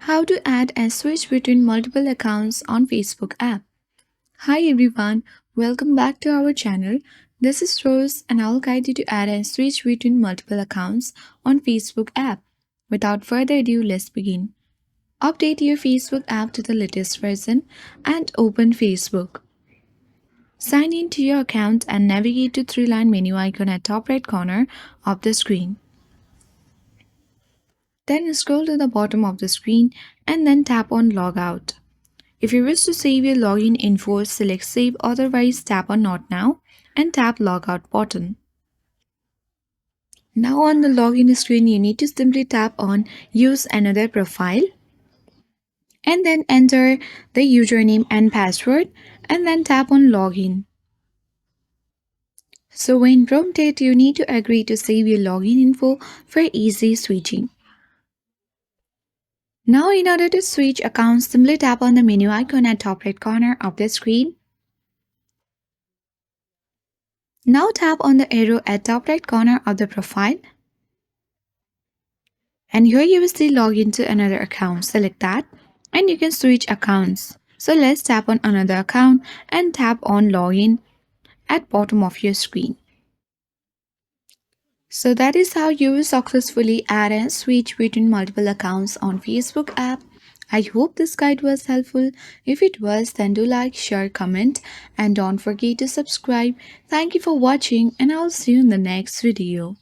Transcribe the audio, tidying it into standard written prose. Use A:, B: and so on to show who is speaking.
A: How to add and switch between multiple accounts on Facebook app. Hi everyone, welcome back to our channel. This is Rose and I'll guide you to add and switch between multiple accounts on Facebook app. Without further ado, let's begin. Update your Facebook app to the latest version and open Facebook. Sign in to your account and navigate to three-line menu icon at top right corner of the screen. Then scroll to the bottom of the screen and then tap on Logout. If you wish to save your login info, select Save, otherwise tap on Not Now and tap Logout button. Now on the login screen, you need to simply tap on Use Another Profile and then enter the username and password and then tap on Login. So when prompted, you need to agree to save your login info for easy switching. Now in order to switch accounts, simply tap on the menu icon at top right corner of the screen. Now tap on the arrow at top right corner of the profile. And here you will see login to another account. Select that and you can switch accounts. So let's tap on another account and tap on login at bottom of your screen. So that is how you will successfully add and switch between multiple accounts on Facebook app. I hope this guide was helpful. If it was, then do like, share, comment and don't forget to subscribe. Thank you for watching and I'll see you in the next video.